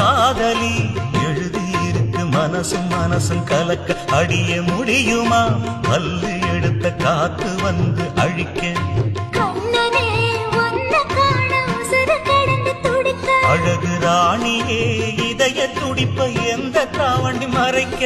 காதலி எழுதியிருக்கு மனசும் மனசும் கலக்க அடிய முடியுமா பல்லு எடுத்த காத்து வந்து அழிக்க அழகு ராணியே இதய துடிப்பை எந்த தாவண்டி மறைக்க